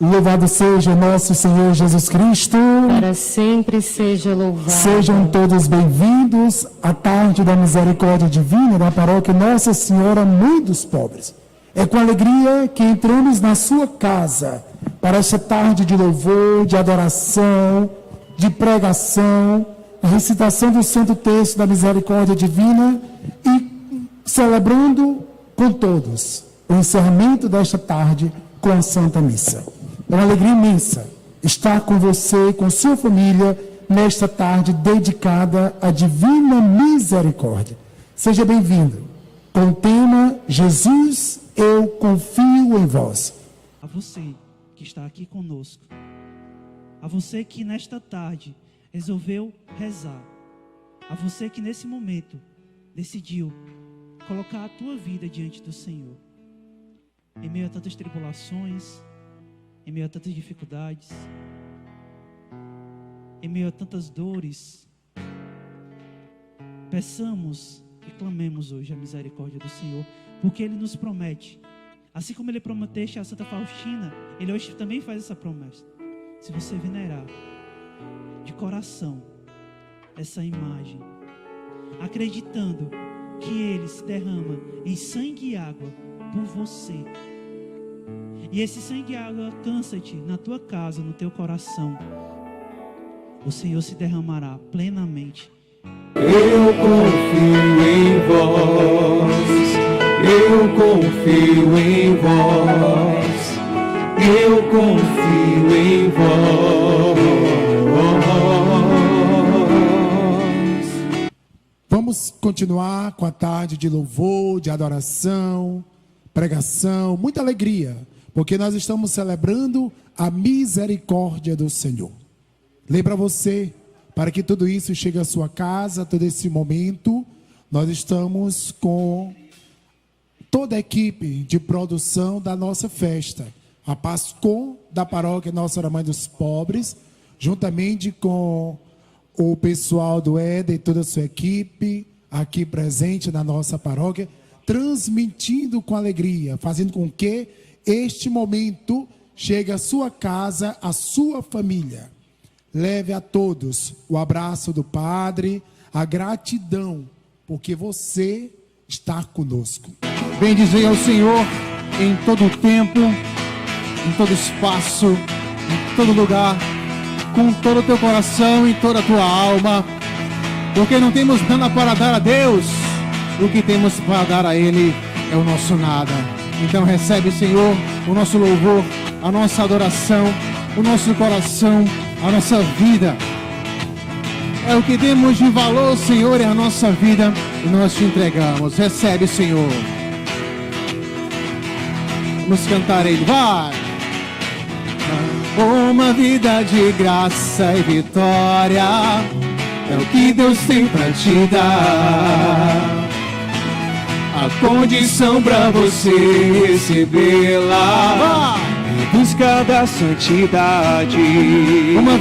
Louvado seja nosso Senhor Jesus Cristo. Para sempre seja louvado. Sejam todos bem-vindos à tarde da misericórdia divina da paróquia Nossa Senhora Mãe dos Pobres. É com alegria que entramos na sua casa para esta tarde de louvor, de adoração, de pregação, a recitação do Santo Terço da Misericórdia Divina e celebrando com todos o encerramento desta tarde com a Santa Missa. É uma alegria imensa estar com você e com sua família nesta tarde dedicada à Divina Misericórdia. Seja bem-vindo com o tema Jesus, eu confio em vós. A você que está aqui conosco, a você que nesta tarde resolveu rezar, a você que nesse momento decidiu colocar a tua vida diante do Senhor, em meio a tantas tribulações, em meio a tantas dificuldades, em meio a tantas dores, peçamos e clamemos hoje a misericórdia do Senhor, porque Ele nos promete, assim como Ele prometeste a Santa Faustina, Ele hoje também faz essa promessa. Se você venerar de coração essa imagem, acreditando que Ele se derrama em sangue e água por você, e esse sangue e água alcança-te na tua casa, no teu coração, o Senhor se derramará plenamente. Eu confio em vós, eu confio em vós, eu confio em vós. Vamos continuar com a tarde de louvor, de adoração, pregação, muita alegria, porque nós estamos celebrando a misericórdia do Senhor. Lembra você, para que tudo isso chegue à sua casa, todo esse momento, nós estamos com toda a equipe de produção da nossa festa, a Pascom da paróquia Nossa Senhora Mãe dos Pobres, juntamente com o pessoal do Éder e toda a sua equipe, aqui presente na nossa paróquia, transmitindo com alegria, fazendo com que este momento chegue à sua casa, à sua família. Leve a todos o abraço do Padre, a gratidão, porque você está conosco. Bendizei ao Senhor em todo o tempo, em todo espaço, em todo lugar, com todo o teu coração e toda a tua alma, porque não temos nada para dar a Deus, o que temos para dar a Ele é o nosso nada. Então recebe, Senhor, o nosso louvor, a nossa adoração, o nosso coração, a nossa vida. É o que temos de valor, Senhor, é a nossa vida, e nós te entregamos. Recebe, Senhor. Vamos cantar Ele, vai! Uma vida de graça e vitória é o que Deus tem pra te dar. A condição pra você recebê-la em busca da santidade. Uma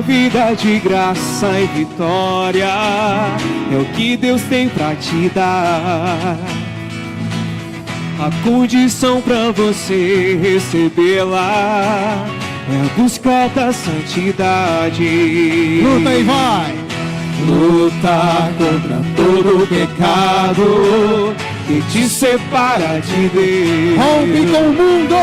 vida de graça e vitória é o que Deus tem pra te dar. A condição pra você recebê-la é a busca da santidade. Luta e vai! Luta contra todo o pecado que te separa de Deus. Rompe com o mundo!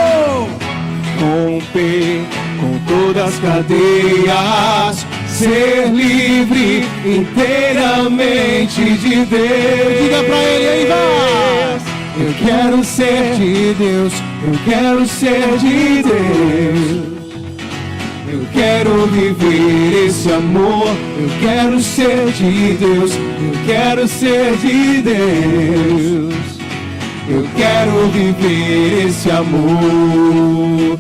Rompe com todas as cadeias, ser livre inteiramente de Deus. Diga pra Ele aí, vai! Eu quero ser de Deus, eu quero ser de Deus. Eu quero viver esse amor, eu quero ser de Deus, eu quero ser de Deus. Eu quero viver esse amor.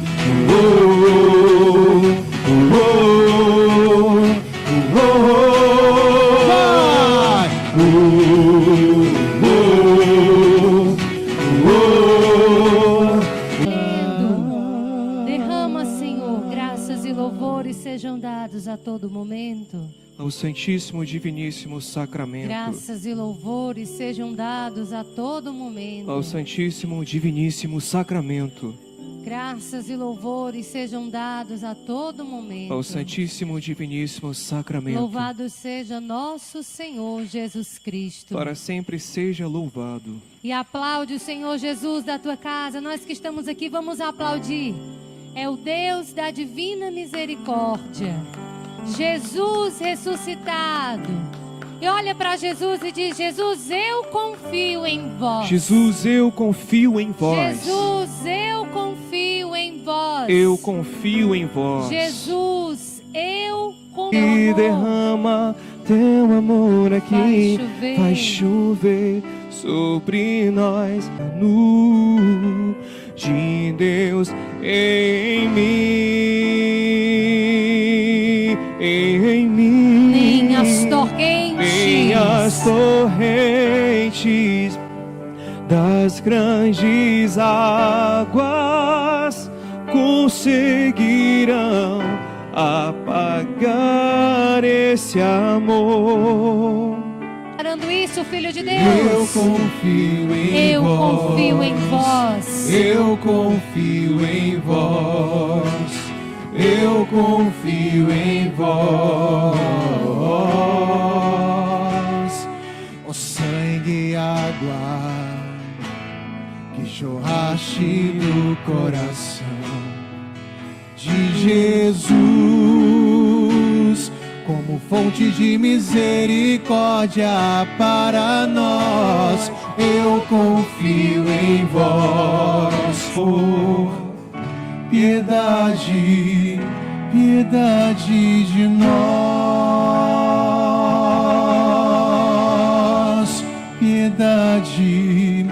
Derrama, Senhor, graças e louvores sejam dados a todo momento. Ao Santíssimo Diviníssimo Sacramento. Graças e louvores sejam dados a todo momento. Ao Santíssimo Diviníssimo Sacramento. Graças e louvores sejam dados a todo momento. ao Santíssimo Diviníssimo Sacramento. Louvado seja nosso Senhor Jesus Cristo. Para sempre seja louvado. E aplaude o Senhor Jesus da tua casa. Nós que estamos aqui, vamos aplaudir. É o Deus da divina misericórdia. Jesus ressuscitado. E olha para Jesus e diz: Jesus, eu confio em vós. Jesus, eu confio em vós. Jesus, eu confio em vós. Eu confio em vós. Jesus, eu confio E em vós. derrama teu amor aqui. Vai chover. Vai chover sobre nós. Nu de Deus em mim. Em mim. Nem as torrentes. Nem as torrentes das grandes águas conseguirão apagar esse amor. Declarando isso, Filho de Eu Deus. confio em Eu vós. confio em vós. Eu confio em vós. Eu confio em vós. O sangue e água que jorraste do coração de Jesus, como fonte de misericórdia para nós. Eu confio em vós. Por piedade, piedade de nós. Piedade,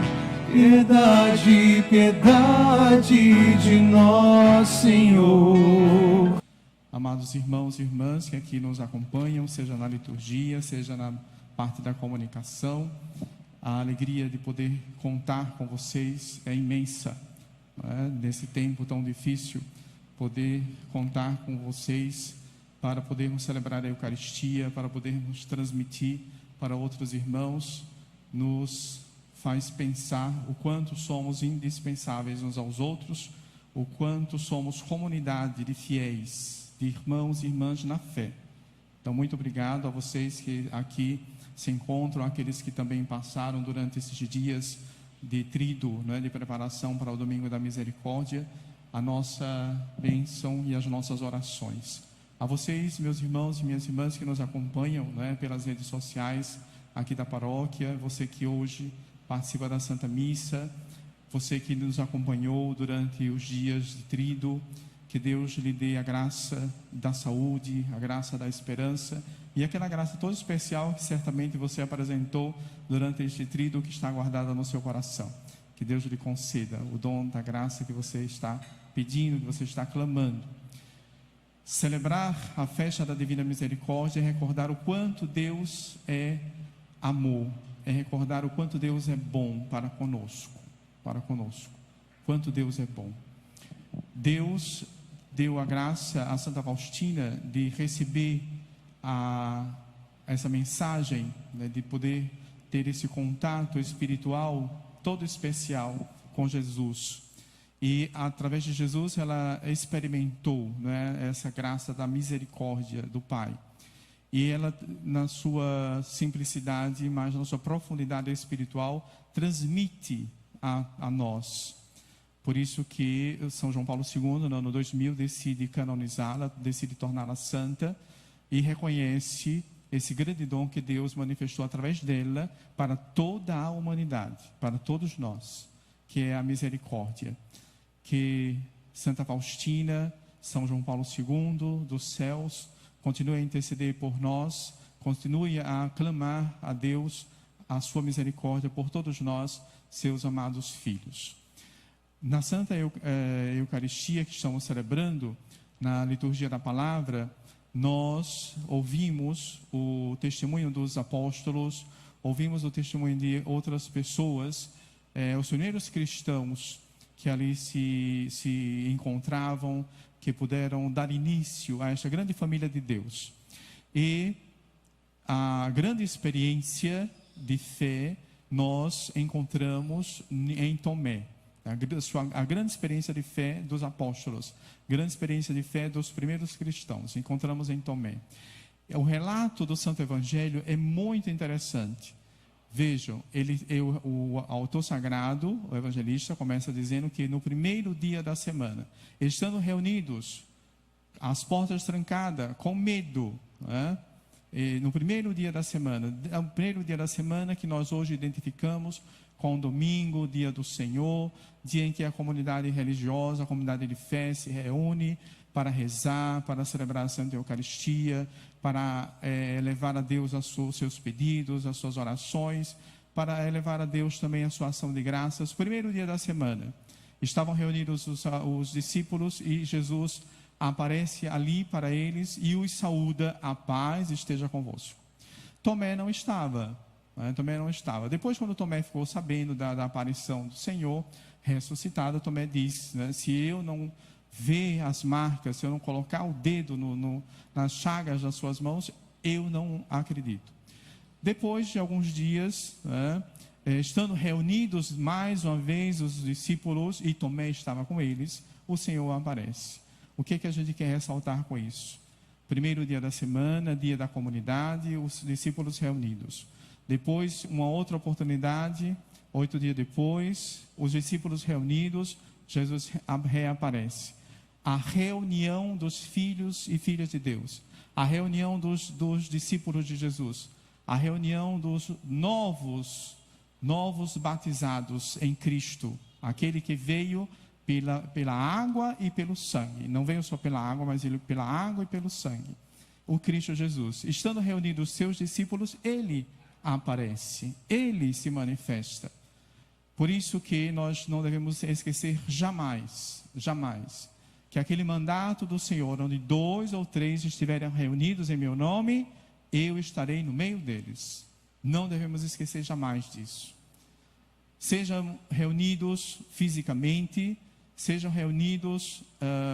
piedade, piedade de nós, Senhor. Amados irmãos e irmãs que aqui nos acompanham, seja na liturgia, seja na parte da comunicação, a alegria de poder contar com vocês é imensa, não é? Nesse tempo tão difícil, poder contar com vocês para podermos celebrar a Eucaristia, para podermos transmitir para outros irmãos, nos faz pensar o quanto somos indispensáveis uns aos outros, o quanto somos comunidade de fiéis, de irmãos e irmãs na fé. Então, muito obrigado a vocês que aqui se encontram, aqueles que também passaram durante esses dias de tríduo, né, de preparação para o Domingo da Misericórdia, a nossa bênção e as nossas orações. A vocês, meus irmãos e minhas irmãs que nos acompanham, né, pelas redes sociais aqui da paróquia, você que hoje participa da Santa Missa, você que nos acompanhou durante os dias de tríduo, que Deus lhe dê a graça da saúde, a graça da esperança e aquela graça toda especial que certamente você apresentou durante este tríduo que está guardada no seu coração. Que Deus lhe conceda o dom da graça que você está pedindo, que você está clamando. Celebrar a festa da Divina Misericórdia é recordar o quanto Deus é amor, é recordar o quanto Deus é bom para conosco, quanto Deus é bom. Deus deu a graça a Santa Faustina de receber essa mensagem, né, de poder ter esse contato espiritual todo especial com Jesus. E através de Jesus ela experimentou, né, essa graça da misericórdia do Pai. E ela, na sua simplicidade, mas na sua profundidade espiritual, transmite a nós. Por isso que São João Paulo II, no ano 2000, decide canonizá-la, decide torná-la santa e reconhece esse grande dom que Deus manifestou através dela para toda a humanidade, para todos nós, que é a misericórdia. Que Santa Faustina, São João Paulo II, dos céus, continue a interceder por nós, continue a clamar a Deus a sua misericórdia por todos nós, seus amados filhos. Na Santa Eucaristia que estamos celebrando, na liturgia da palavra, nós ouvimos o testemunho dos apóstolos, ouvimos o testemunho de outras pessoas, os primeiros cristãos que ali se encontravam, que puderam dar início a esta grande família de Deus. E a grande experiência de fé nós encontramos em Tomé. a grande experiência de fé dos apóstolos, grande experiência de fé dos primeiros cristãos. Encontramos em Tomé. O relato do Santo Evangelho é muito interessante. Vejam, o autor sagrado, o evangelista, começa dizendo que no primeiro dia da semana, estando reunidos, as portas trancadas, com medo, né? No primeiro dia da semana, é o primeiro dia da semana que nós hoje identificamos com o domingo, dia do Senhor, dia em que a comunidade religiosa, a comunidade de fé se reúne para rezar, para celebrar a Santa Eucaristia, para elevar a Deus os seus pedidos, as suas orações, para elevar a Deus também a sua ação de graças. Primeiro dia da semana, estavam reunidos os discípulos e Jesus aparece ali para eles e os saúda: a paz esteja convosco. Tomé não estava. Tomé não estava. Depois, quando Tomé ficou sabendo da aparição do Senhor ressuscitado, Tomé diz, né, se eu não ver as marcas, se eu não colocar o dedo nas chagas das suas mãos, eu não acredito. Depois de alguns dias, né, estando reunidos mais uma vez os discípulos, e Tomé estava com eles, o Senhor aparece. O que a gente quer ressaltar com isso? Primeiro dia da semana, dia da comunidade, os discípulos reunidos. Depois, uma outra oportunidade, 8 dias depois, os discípulos reunidos, Jesus reaparece. A reunião dos filhos e filhas de Deus, a reunião dos discípulos de Jesus, a reunião dos novos batizados em Cristo, aquele que veio pela água e pelo sangue, não veio só pela água, mas ele pela água e pelo sangue, o Cristo Jesus. Estando reunidos os seus discípulos, ele aparece, ele se manifesta. Por isso que nós não devemos esquecer jamais, que aquele mandato do Senhor, onde 2 ou 3 estiverem reunidos em meu nome, eu estarei no meio deles. Não devemos esquecer jamais disso. Sejam reunidos fisicamente, sejam reunidos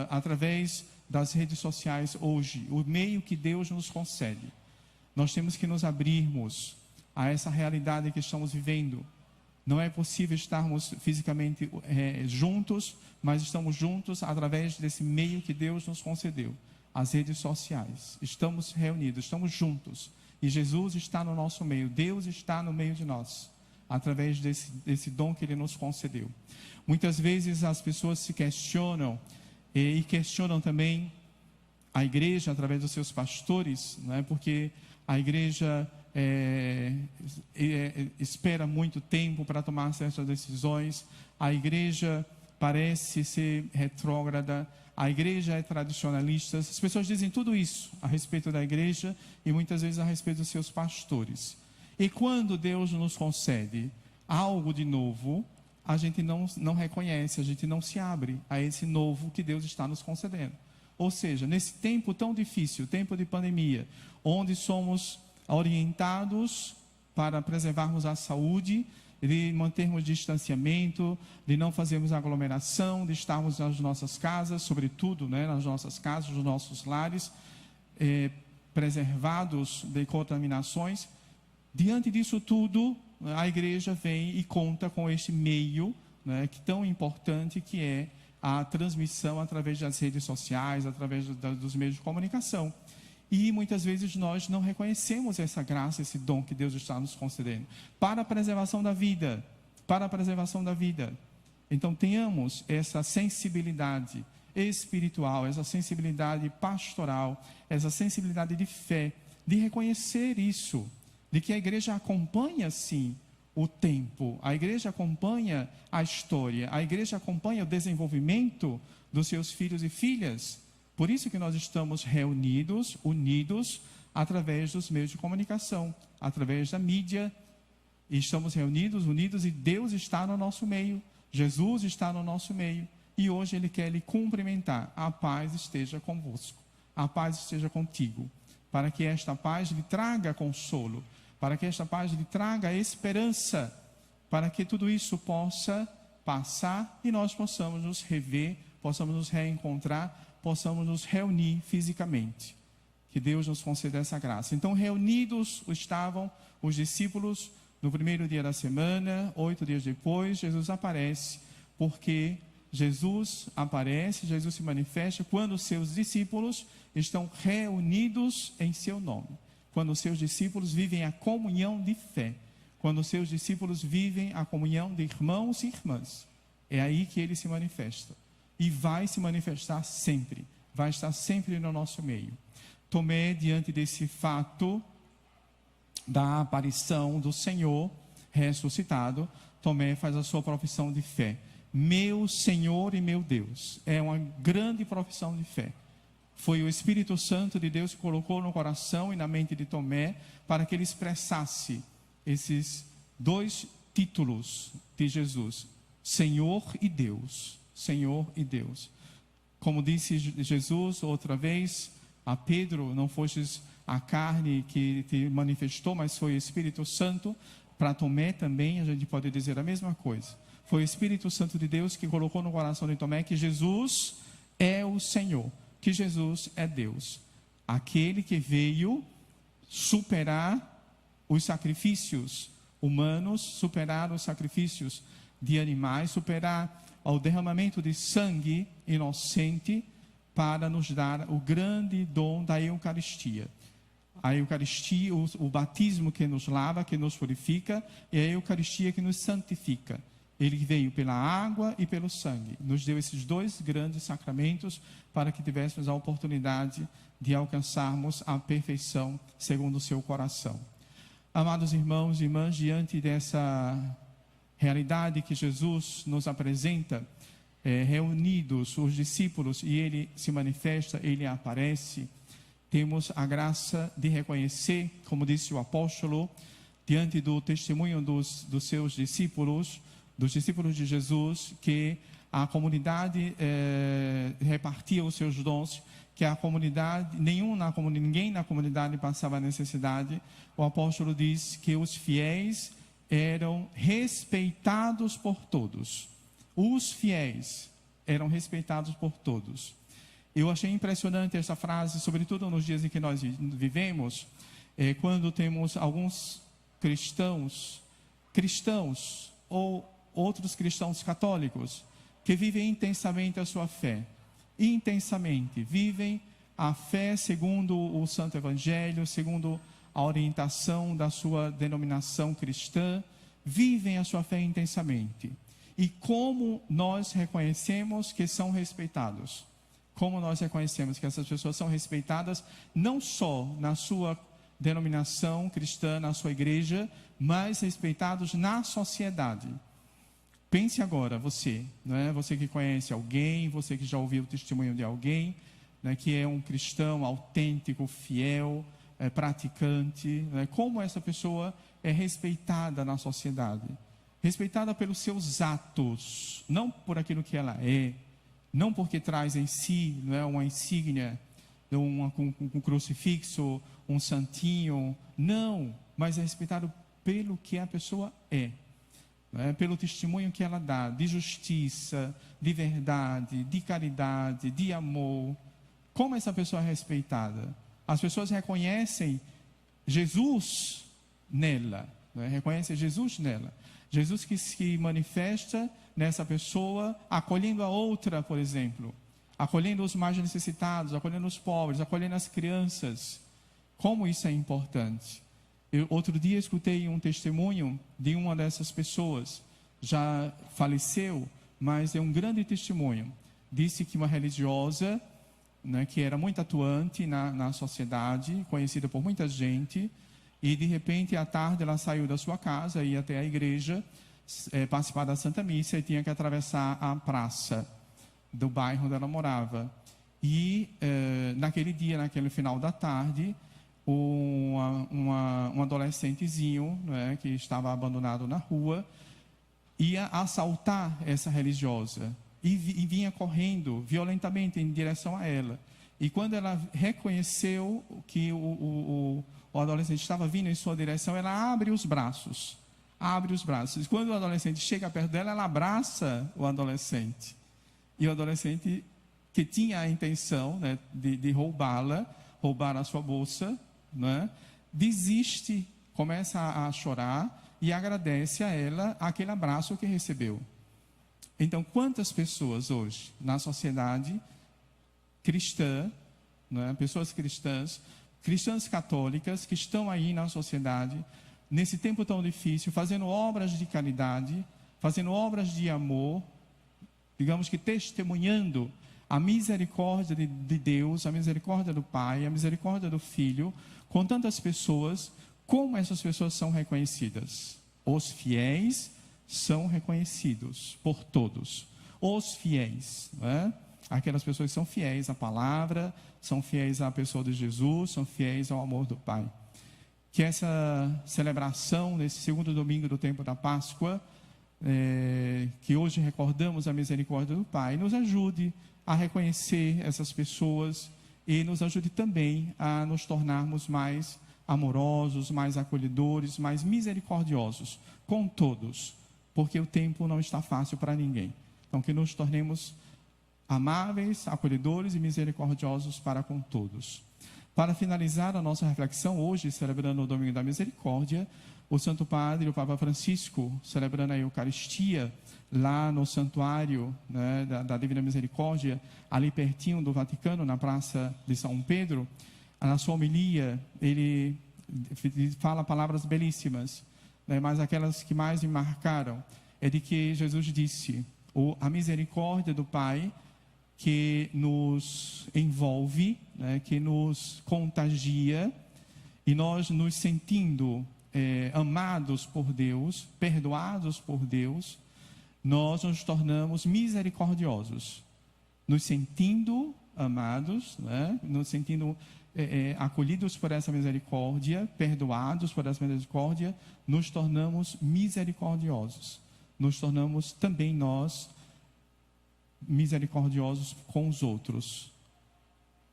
através das redes sociais hoje, o meio que Deus nos concede. Nós temos que nos abrirmos a essa realidade que estamos vivendo. Não é possível estarmos fisicamente juntos, mas estamos juntos através desse meio que Deus nos concedeu, as redes sociais. Estamos reunidos, estamos juntos, e Jesus está no nosso meio, Deus está no meio de nós, através desse dom que Ele nos concedeu. Muitas vezes as pessoas se questionam, e questionam também a igreja através dos seus pastores, não é? Porque a igreja espera muito tempo para tomar certas decisões, a igreja parece ser retrógrada, a igreja é tradicionalista. As pessoas dizem tudo isso a respeito da igreja e muitas vezes a respeito dos seus pastores. E quando Deus nos concede algo de novo, a gente não reconhece, a gente não se abre a esse novo que Deus está nos concedendo. Ou seja, nesse tempo tão difícil, tempo de pandemia, onde somos orientados para preservarmos a saúde, de mantermos distanciamento, de não fazermos aglomeração, de estarmos nas nossas casas, sobretudo, né, nas nossas casas, nos nossos lares, preservados de contaminações. Diante disso tudo, a igreja vem e conta com este meio, né, que tão importante que é a transmissão através das redes sociais, através dos meios de comunicação. E muitas vezes nós não reconhecemos essa graça, esse dom que Deus está nos concedendo para a preservação da vida, Então tenhamos essa sensibilidade espiritual, essa sensibilidade pastoral, essa sensibilidade de fé, de reconhecer isso, de que a igreja acompanha sim o tempo, a igreja acompanha a história, a igreja acompanha o desenvolvimento dos seus filhos e filhas. Por isso que nós estamos reunidos, unidos, através dos meios de comunicação, através da mídia. E estamos reunidos, unidos, e Deus está no nosso meio, Jesus está no nosso meio. E hoje Ele quer lhe cumprimentar. A paz esteja convosco, a paz esteja contigo, para que esta paz lhe traga consolo, para que esta paz lhe traga esperança, para que tudo isso possa passar e nós possamos nos rever, possamos nos reencontrar, possamos nos reunir fisicamente. Que Deus nos conceda essa graça. Então, reunidos estavam os discípulos no primeiro dia da semana. 8 dias depois, Jesus aparece porque Jesus aparece, Jesus se manifesta quando os seus discípulos estão reunidos em seu nome. Quando os seus discípulos vivem a comunhão de fé. Quando os seus discípulos vivem a comunhão de irmãos e irmãs. É aí que ele se manifesta. E vai se manifestar sempre. Vai estar sempre no nosso meio. Tomé, diante desse fato da aparição do Senhor ressuscitado, Tomé faz a sua profissão de fé. Meu Senhor e meu Deus. É uma grande profissão de fé. Foi o Espírito Santo de Deus que colocou no coração e na mente de Tomé para que ele expressasse esses dois títulos de Jesus: Senhor e Deus. Senhor e Deus. Como disse Jesus outra vez a Pedro, não fostes a carne que te manifestou, mas foi o Espírito Santo. Para Tomé também a gente pode dizer a mesma coisa. Foi o Espírito Santo de Deus que colocou no coração de Tomé que Jesus é o Senhor, que Jesus é Deus. Aquele que veio superar os sacrifícios humanos, superar os sacrifícios de animais, superar o derramamento de sangue inocente para nos dar o grande dom da Eucaristia. A Eucaristia, o batismo que nos lava, que nos purifica, e a Eucaristia que nos santifica. Ele veio pela água e pelo sangue. Nos deu esses dois grandes sacramentos para que tivéssemos a oportunidade de alcançarmos a perfeição segundo o seu coração. Amados irmãos e irmãs, diante dessa realidade que Jesus nos apresenta, reunidos os discípulos e ele se manifesta, ele aparece, temos a graça de reconhecer, como disse o apóstolo, diante do testemunho dos seus discípulos, dos discípulos de Jesus, que a comunidade repartia os seus dons, que a comunidade, ninguém na comunidade passava necessidade. O apóstolo diz que os fiéis eram respeitados por todos. Os fiéis eram respeitados por todos. Eu achei impressionante essa frase, sobretudo nos dias em que nós vivemos, quando temos alguns cristãos ou outros cristãos católicos que vivem intensamente a sua fé. Intensamente, vivem a fé segundo o Santo Evangelho, segundo a orientação da sua denominação cristã, vivem a sua fé intensamente. E como nós reconhecemos que são respeitados? Como nós reconhecemos que essas pessoas são respeitadas não só na sua denominação cristã, na sua igreja, mas respeitados na sociedade? Pense agora, você, né? Você que conhece alguém, você que já ouviu o testemunho de alguém, né, que é um cristão autêntico, fiel, praticante, né? Como essa pessoa é respeitada na sociedade? Respeitada pelos seus atos, não por aquilo que ela é, não porque traz em si, não é, uma insígnia, um crucifixo, um santinho, não, mas é respeitado pelo que a pessoa é. Pelo testemunho que ela dá, de justiça, de verdade, de caridade, de amor. Como essa pessoa é respeitada? As pessoas reconhecem Jesus nela, reconhecem Jesus nela. Jesus que se manifesta nessa pessoa, acolhendo a outra, por exemplo, acolhendo os mais necessitados, acolhendo os pobres, acolhendo as crianças. Como isso é importante? Outro dia escutei um testemunho de uma dessas pessoas, já faleceu, mas é um grande testemunho. Disse que uma religiosa, né, que era muito atuante na sociedade, conhecida por muita gente, e de repente à tarde ela saiu da sua casa, ia até a igreja, participar da Santa Missa e tinha que atravessar a praça do bairro onde ela morava. E naquele dia, naquele final da tarde, um adolescentezinho, né, que estava abandonado na rua, ia assaltar essa religiosa e vinha correndo violentamente em direção a ela. E quando ela reconheceu que o adolescente estava vindo em sua direção, ela abre os braços. E quando o adolescente chega perto dela, ela abraça o adolescente. E o adolescente, que tinha a intenção, né, de roubar a sua bolsa, né, desiste, começa a chorar e agradece a ela aquele abraço que recebeu. Então, quantas pessoas hoje na sociedade cristã, né, pessoas cristãs, cristãs católicas que estão aí na sociedade, nesse tempo tão difícil, fazendo obras de caridade, fazendo obras de amor, digamos que testemunhando a misericórdia de Deus, a misericórdia do Pai, a misericórdia do Filho, com tantas pessoas. Como essas pessoas são reconhecidas? Os fiéis são reconhecidos por todos. Os fiéis, né? Aquelas pessoas que são fiéis à palavra, são fiéis à pessoa de Jesus, são fiéis ao amor do Pai. Que essa celebração, nesse segundo domingo do tempo da Páscoa, que hoje recordamos a misericórdia do Pai, nos ajude a reconhecer essas pessoas e nos ajude também a nos tornarmos mais amorosos, mais acolhedores, mais misericordiosos com todos, porque o tempo não está fácil para ninguém. Então, que nos tornemos amáveis, acolhedores e misericordiosos para com todos. Para finalizar a nossa reflexão hoje, celebrando o Domingo da Misericórdia, o Santo Padre, o Papa Francisco, celebrando a Eucaristia lá no Santuário, né, da Divina Misericórdia, ali pertinho do Vaticano, na Praça de São Pedro, na sua homilia, ele fala palavras belíssimas, né, mas aquelas que mais me marcaram é de que Jesus disse: a misericórdia do Pai que nos envolve, né, que nos contagia, e nós nos sentindo amados por Deus, perdoados por Deus, nós nos tornamos misericordiosos, nos sentindo amados, né, nos sentindo acolhidos por essa misericórdia, perdoados por essa misericórdia, nos tornamos misericordiosos, nos tornamos também nós misericordiosos com os outros,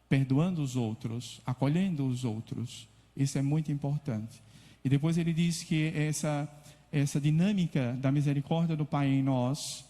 perdoando os outros, acolhendo os outros. Isso é muito importante. E depois ele diz que essa dinâmica da misericórdia do Pai em nós,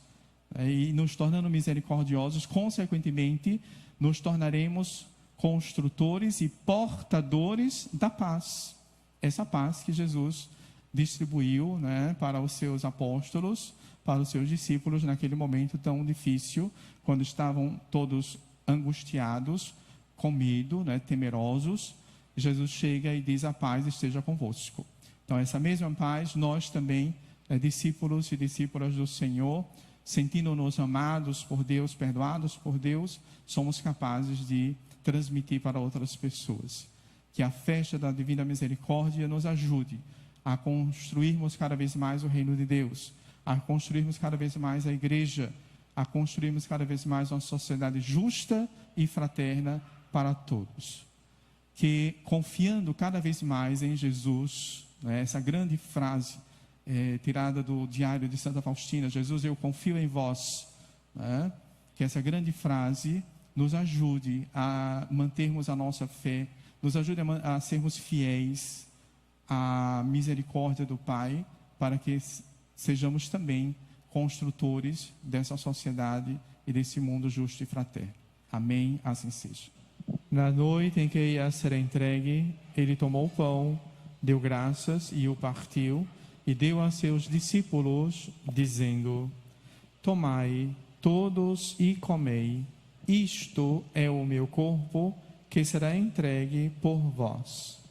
e nos tornando misericordiosos, consequentemente, nos tornaremos construtores e portadores da paz. Essa paz que Jesus distribuiu, né, para os seus apóstolos, para os seus discípulos naquele momento tão difícil, quando estavam todos angustiados, com medo, né, temerosos. Jesus chega e diz: a paz esteja convosco. Então, essa mesma paz, nós também, discípulos e discípulas do Senhor, sentindo-nos amados por Deus, perdoados por Deus, somos capazes de transmitir para outras pessoas. Que a festa da Divina Misericórdia nos ajude a construirmos cada vez mais o reino de Deus, a construirmos cada vez mais a igreja, a construirmos cada vez mais uma sociedade justa e fraterna para todos. Que, confiando cada vez mais em Jesus, né, essa grande frase tirada do diário de Santa Faustina: Jesus, eu confio em vós, né, que essa grande frase nos ajude a mantermos a nossa fé, nos ajude a sermos fiéis à misericórdia do Pai, para que sejamos também construtores dessa sociedade e desse mundo justo e fraterno. Amém, assim seja. Na noite em que ia ser entregue, ele tomou o pão, deu graças e o partiu, e deu a seus discípulos, dizendo: tomai todos e comei, isto é o meu corpo, que será entregue por vós.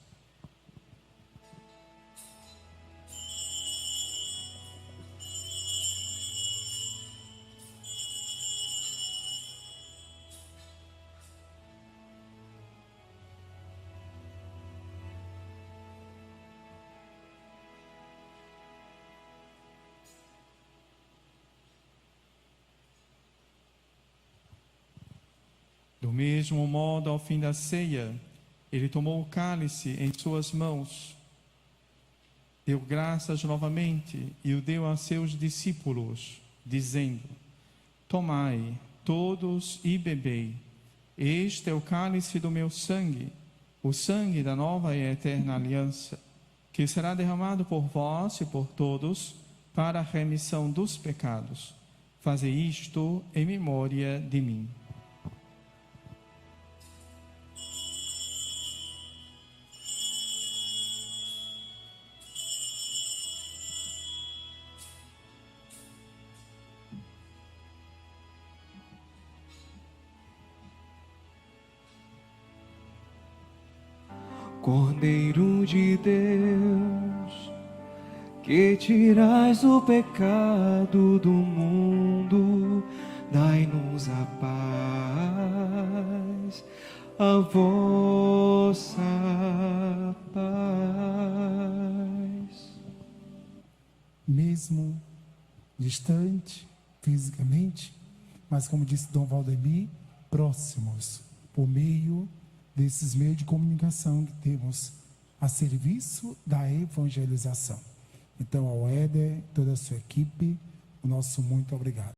Do mesmo modo, ao fim da ceia, ele tomou o cálice em suas mãos, deu graças novamente e o deu a seus discípulos, dizendo: tomai todos e bebei, este é o cálice do meu sangue, o sangue da nova e eterna aliança, que será derramado por vós e por todos para a remissão dos pecados. Fazei isto em memória de mim. Cordeiro de Deus, que tirais o pecado do mundo, dai-nos a paz, a vossa paz. Mesmo distante fisicamente, mas como disse Dom Valdemir, próximos, por meio desses meios de comunicação que temos a serviço da evangelização. Então, ao Éder, toda a sua equipe, o nosso muito obrigado.